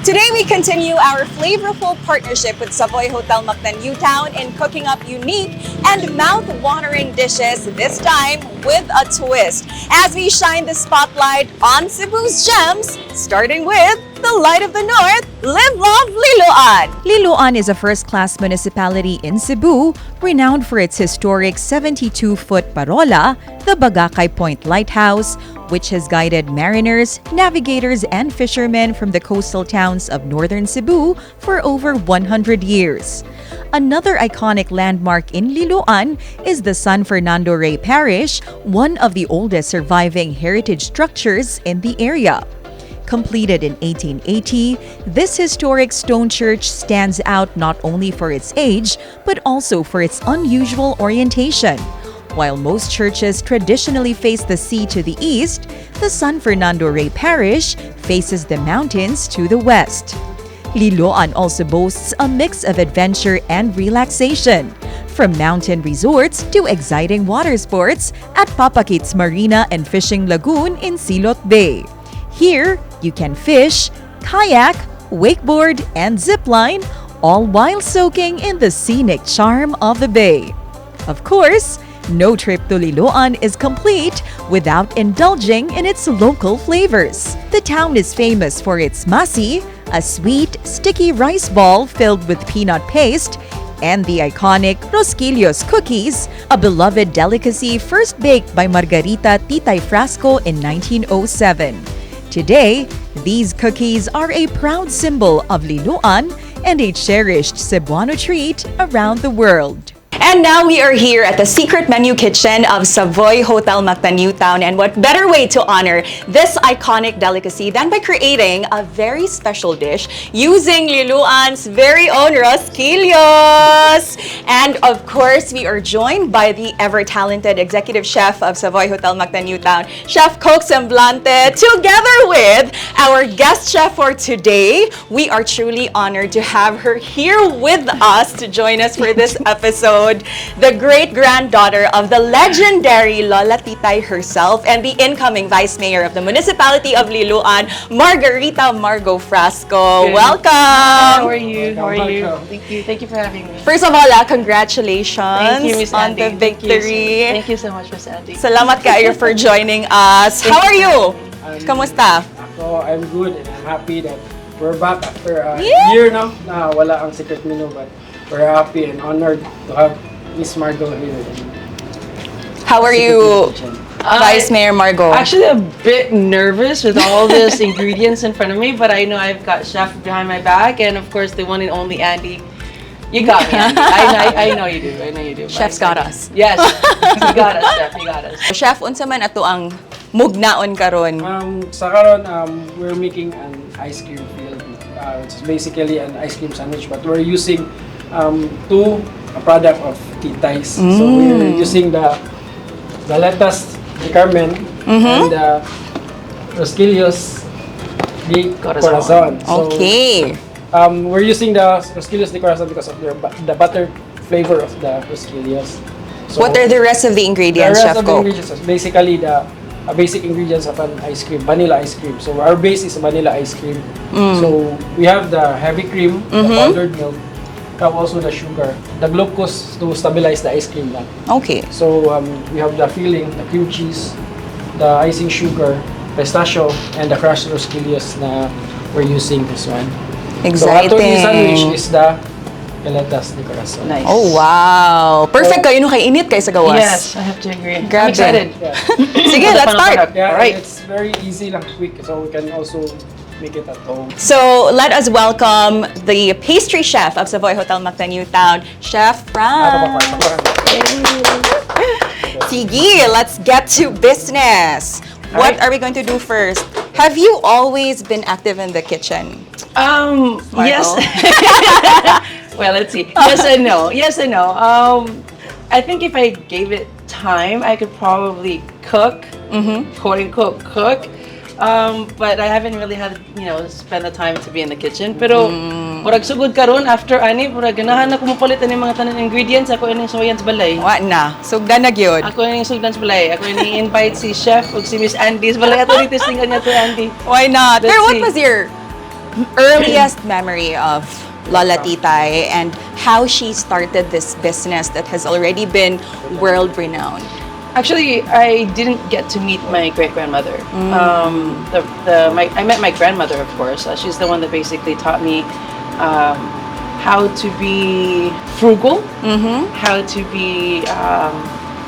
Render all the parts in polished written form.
Today we continue our flavorful partnership with Savoy Hotel Mactan Newtown in cooking up unique and mouth-watering dishes, this time with a twist, as we shine the spotlight on Cebu's gems, starting with the light of the north, Live Love Liloan. Liloan is a first-class municipality in Cebu, renowned for its historic 72-foot parola, the Bagakay Point Lighthouse, which has guided mariners, navigators, and fishermen from the coastal towns of northern Cebu for over 100 years. Another iconic landmark in Liloan is the San Fernando Rey Parish, one of the oldest surviving heritage structures in the area. Completed in 1880, this historic stone church stands out not only for its age, but also for its unusual orientation. While most churches traditionally face the sea to the east, the San Fernando Rey Parish faces the mountains to the west. Liloan also boasts a mix of adventure and relaxation, from mountain resorts to exciting water sports at Papakits Marina and Fishing Lagoon in Silot Bay. Here, you can fish, kayak, wakeboard, and zipline, all while soaking in the scenic charm of the bay. Of course, no trip to Liloan is complete without indulging in its local flavors. The town is famous for its masi, a sweet, sticky rice ball filled with peanut paste, and the iconic Rosquillos cookies, a beloved delicacy first baked by Margarita Titay Frasco in 1907. Today, these cookies are a proud symbol of Liloan and a cherished Cebuano treat around the world. And now we are here at the secret menu kitchen of Savoy Hotel Mactan Newtown, and what better way to honor this iconic delicacy than by creating a very special dish using Liloan's very own Rosquillos. And of course, we are joined by the ever-talented executive chef of Savoy Hotel Mactan Newtown, Chef Coke Semblante, together with our guest chef for today. We are truly honored to have her here with us to join us for this episode. The great-granddaughter of the legendary Lola Titay herself and the incoming Vice Mayor of the Municipality of Liloan, Margarita Margo Frasco. Good. Welcome! How are you? How are you? Thank you for having me. First of all, congratulations Thank you, Miss on Andi. the victory. Thank you so much, Miss Andi. Salamat kayo for joining us. How are you? Kamusta? Ako, I'm good and I'm happy that we're back after a Yeah. year now na wala ang secret menu, but we're happy and honored to have Miss Margo here. How are you, Vice Mayor Margo? Actually, a bit nervous with all these ingredients in front of me, but I know I've got chef behind my back, and of course, the one and only Andi. You got me, Andi. I know you do. I know you do. Chef's got us. Yes, you got us, Chef. You got us. Chef, unsa man ato ang mugnaon karon? Sa karon, we're making an ice cream filled. It's basically an ice cream sandwich, but we're using a product of Titay's. So we're using the lettuce, the Carmen, and the Rosquillos de Corazon. So, Okay. we're using the Rosquillos de Corazon because of the butter flavor of the Rosquillos. So What are the rest of the ingredients, the Chef rest of the Coke? ingredients is basically the basic ingredients of an ice cream, vanilla ice cream. So our base is vanilla ice cream. So we have the heavy cream, the powdered milk, we have also the sugar, the glucose to stabilize the ice cream lang. Okay. So we have the filling, the cream cheese, the icing sugar, pistachio, and the crushed Rosquillos na we're using this one. So ato yung sandwich Exciting. is the lettuce de Corazon. Nice. Oh, wow. Perfect kayo, no kay init kayo sa gawas. Yes, I have to agree. Grabe. I'm excited. Yeah. Sige, let's start. Yeah, Alright. it's very easy lang, quick, so we can also make it at home. So, let us welcome the pastry chef of Savoy Hotel Mactan Newtown, Chef Fran. Sige, let's get to business. What Alright. are we going to do first? Have you always been active in the kitchen? Yes. Well, let's see. Yes and no. Yes and no. I think if I gave it time, I could probably cook, quote unquote cook. But I haven't really had, spend the time to be in the kitchen. Pero, murag sugod karon after ani, murag ganahan na kumupalit ani mga tanan ingredients. Ako ini soyan sa balay. Wa na. Sugdan na gyud. Ako ini sugdan sa balay. Ako ini invite si chef ug si Miss Andi sa balay. Ato ni testingan niya to Andi. Why not? Let's Pero what see. was your earliest memory of Lola Titay and how she started this business that has already been world-renowned? Actually, I didn't get to meet my great-grandmother. I met my grandmother, of course. She's the one that basically taught me how to be frugal, how to be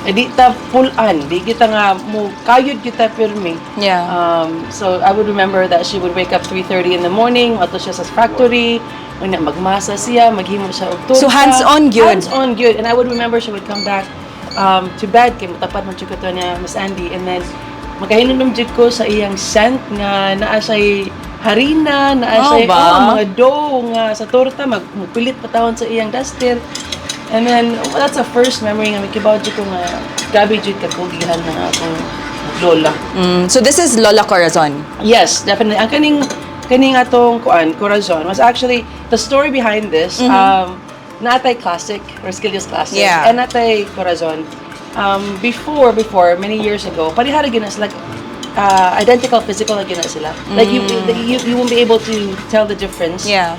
di ta pulan, di kita nga mo kayod kita pirmi. Yeah. So I would remember that she would wake up 3:30 in the morning, ato siya sa factory, una magmasa siya, maghimo siya og torta. So hands-on gyud. Hands-on gyud. And I would remember she would come back to bed kay matapat man jud ko niya Miss Andi, and then makahinom jud ko sa iyang scent nga naa siya'y harina, naa siya'y mga dough nga sa torta magpilit patawon sa iyang duster. And then that's the first memory nga mikibaw jud ko nga gabi jud kakugihan na akong lola. So this is Lola Corazon. Yes, definitely. Ang kaning atong Corazon was actually the story behind this. Natay Classic, Resquillos Classic, Yeah. and Natay Corazon. Before, many years ago, parihara gina sila, identical physical na gina sila. Like you won't be able to tell the difference. Yeah.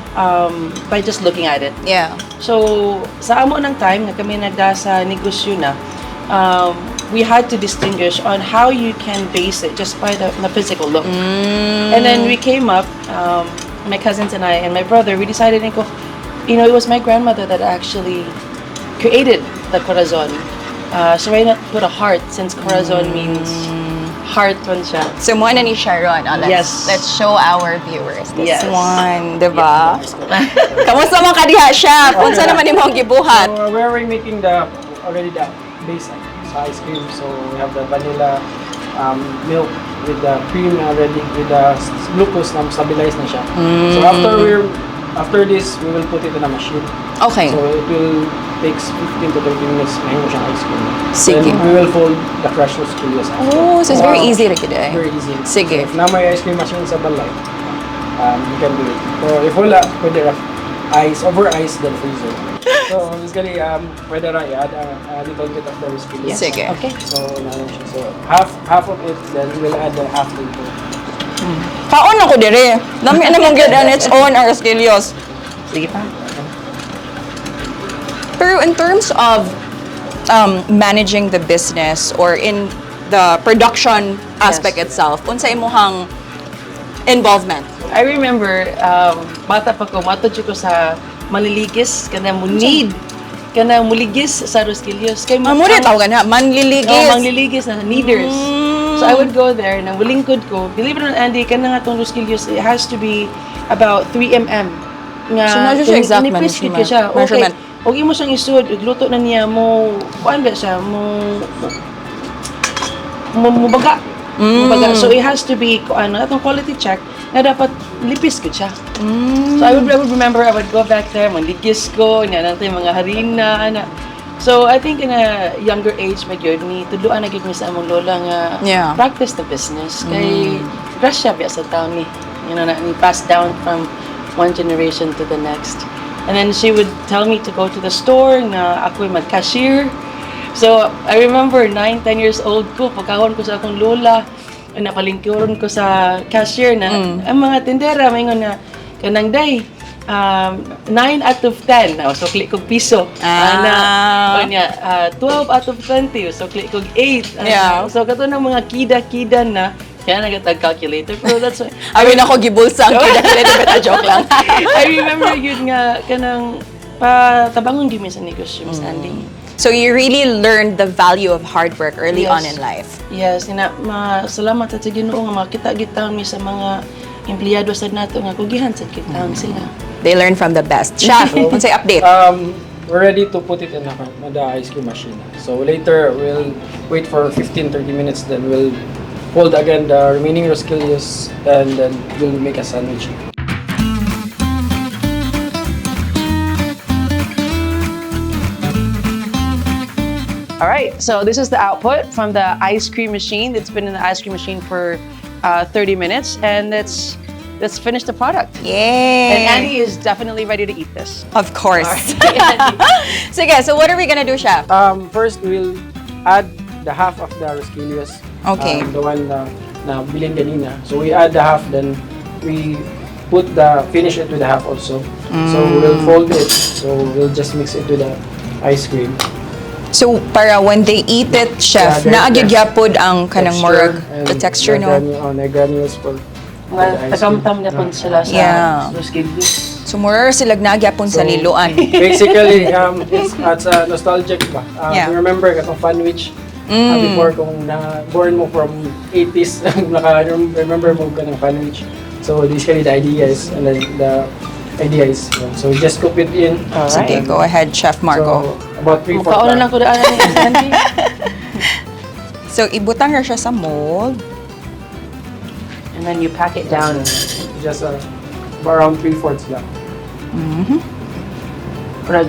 By just looking at it. Yeah. So sa amo ng time nga kami nagda sa negosyo na, we had to distinguish on how you can base it just by the physical look. And then we came up, my cousins and I and my brother, we decided it was my grandmother that actually created the corazon. So why not put a heart, since corazon means heart one siya. So mo na ni Sharon. Yes. Let's show our viewers this Yes. one, diba? Kamusta man ka diha, chef? Unsa naman imong gibuhat? So we're making the base sa ice cream. So we have the vanilla milk with the cream already, with the glucose na stabilized na siya. So after this, we will put it in a machine. Okay. So it will take 15 to 30 minutes mahimo siyang ice cream. Sige. Then we will fold the crushed rosquillos after. Oh, so it's very easy ra gid eh. Very easy. Sige. If na may ice cream machine sa balay, you can do it. So if wala, pwede ra over ice, then freezer. So basically, pwede ra i-add a little bit of the rosquillos. Sige. Okay. So nanon siya. So half of it, then we'll add the half to it. Kaon ako dire. Dami na mong gyud on its own ang Resquillos. Sige pa. Pero in terms of managing the business or in the production aspect itself, unsa imong involvement? I remember, bata pa ko, matod ko sa maliligis, kana munid, kana muligis sa Rosquillos. Kay Mamuri tawag na, manliligis. mangliligis na kneaders. So I would go there, nang bulingkod ko. Believe it or not, Andy, kana nga tong Rosquillos, it has to be about 3 mm. Nga, So, na siya exact nipis gid ka siya. measurement. Okay. Og imo siyang isud, igluto na niya mo, kuan ba siya, mubaga. Mubaga. So it has to be, atong quality check, na dapat lipis ko siya. So I would remember, I would go back there, manligis ko, niya natin mga harina, ana. So I think in a younger age, magyod ni tuduan na gid mi sa among lola nga practice the business. Kay grasya biya sa taon ni, ni passed down from one generation to the next. And then she would tell me to go to the store na ako'y mag-cashier. So I remember 9, 10 years old ko, pagkahon ko sa akong lola, napalingkuron ko sa cashier na ang mga tindera mayngon na kanang day 9 out of 10 na so click kog piso na 12 out of 20 so click kog 8 so kato ng mga kida na kaya nagatag calculator pero that's Awin ako gibulsa ang calculator but joke lang. I remember yun nga kanang tabangon gyud mi sa negosyo Miss Andi. So you really learned the value of hard work early on in life. Yes, salamat sa Ginoo nga makita gitaon mi sa mga empleyado sad nato nga kugihan sad gitaon sila. They learn from the best. Chef, unsay update? We're ready to put it in the ice cream machine. So later we'll wait for 15-30 minutes, then we'll fold again the remaining Rosquillos and then we'll make a sandwich. All right, so this is the output from the ice cream machine. It's been in the ice cream machine for 30 minutes, and let's finish the product. Yay! And Andy is definitely ready to eat this. Of course. Alright. Sige, so what are we gonna do, Chef? First, we'll add the half of the Rosquillos. Okay. The one na bilhin kanina. So we add the half, then we finish it with the half also. So we'll fold it. So we'll just mix it with the ice cream. So para when they eat it, chef, naagigyapod ang kanang more the texture, no? Granules for Well, tagamtam na po sila sa Roskilde. So more sila nagyapon sa Liloan. Basically, it's nostalgic ba? Remember katong Funwich before kung born mo from 80s, remember mo ka ng Funwich. So basically the idea is, and then the idea is, so just cook it in. Sige, go ahead, Chef Margo. So, about 3-4 Mukhaon na lang ko daan ni Andi. So ibutang na siya sa mold. And then you pack it down. Just around 3/4 lang. Parang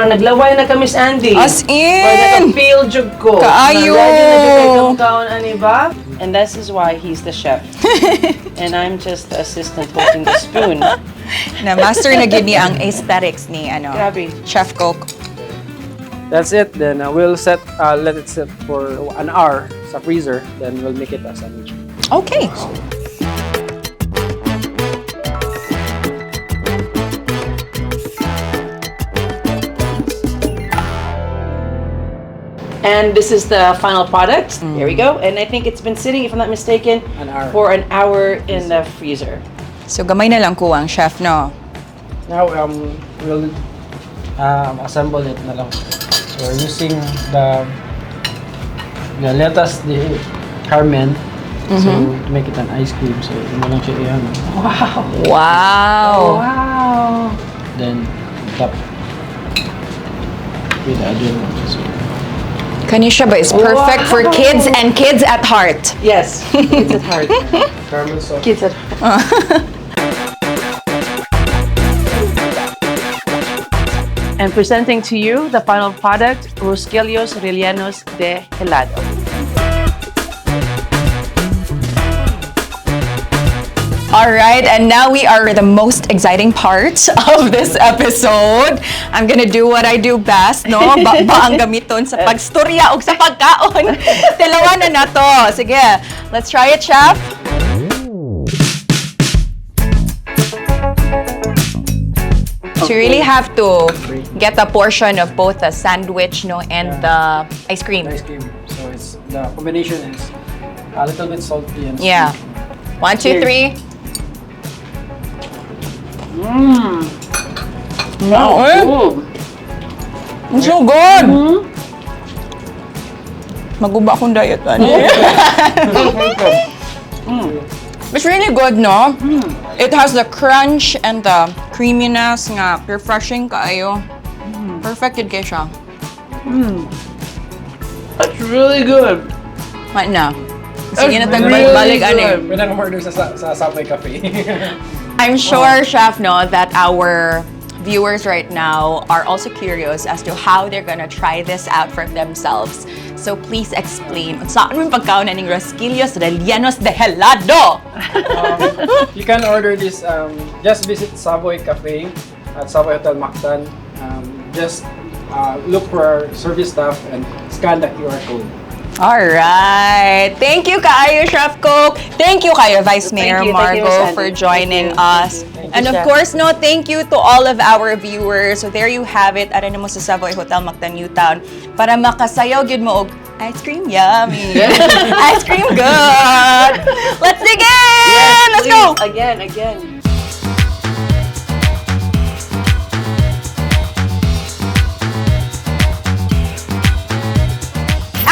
naglaway na ka, Miss Andi. As in! Parang naka-feel jug ko. Kaayo! Ready na jug kay kaon ani ba? And this is why he's the chef. And I'm just the assistant holding the spoon. Na master na gid ni ang aesthetics ni Grabe. Chef Coke. That's it. Then we'll let it sit for 1 hour sa freezer. Then we'll make it a sandwich. Okay. And this is the final product. There we go. And I think it's been sitting, if I'm not mistaken, for an hour in the freezer. So gamay na lang ko ang chef, no? Now we'll assemble it na lang. So we're using the lettuce, the carmen, so to make it an ice cream. So ito na lang siya iyan. Wow. Wow. Wow. Then top with the other one. So, Kanisha ba is perfect for kids and kids at heart. Yes. Kids at heart. caramel sauce. Kids at heart. And presenting to you the final product, Rosquillos Rellenos de Helado. All right, and now we are the most exciting part of this episode. I'm gonna do what I do best, no? Ba ang gamiton sa pagstorya o sa pagkaon. Tilawan na to. Sige, let's try it, chef. So you really have to get a portion of both the sandwich, no, and the ice cream. Ice cream. So it's the combination is a little bit salty and Yeah. 1, 2, 3. Wow. It's so good. Maguba akong diet, It's really good, no? It has the crunch and the creaminess nga refreshing kaayo. Perfect yun kayo siya. That's really good. Right na. Sige na That's tagbalik-balik, really Pwede kang order sa Subway Cafe. I'm sure, Chef, no, that our viewers right now are also curious as to how they're gonna try this out for themselves. So please explain. Saan mo yung pagkaon ng Rosquillos Rellenos de Helado? You can order this, just visit Savoy Cafe at Savoy Hotel Mactan. Just look for our service staff and scan the QR code. Alright. Thank you, kayo, Chef Coke. Thank you, kayo, Vice Mayor Thank you, Margo, Miss for Andi. joining us. And of Chef. course, no, thank you to all of our viewers. So there you have it. Ara mo sa Savoy Hotel Mactan Newtown para makasayaw gyud mo og ice cream yummy. Ice cream good. Let's dig in. Let's go. Again.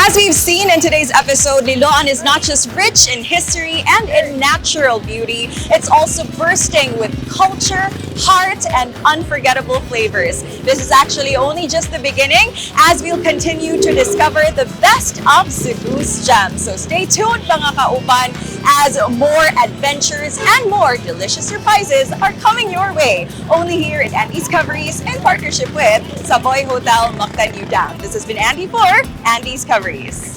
As we've seen in today's episode, Liloan is not just rich in history and in natural beauty, it's also bursting with culture, heart, and unforgettable flavors. This is actually only just the beginning as we'll continue to discover the best of Cebu's gems. So stay tuned, mga kauban, as more adventures and more delicious surprises are coming your way. Only here at AnDiscoveries in partnership with Savoy Hotel Mactan Newtown. This has been Andi for AnDiscoveries.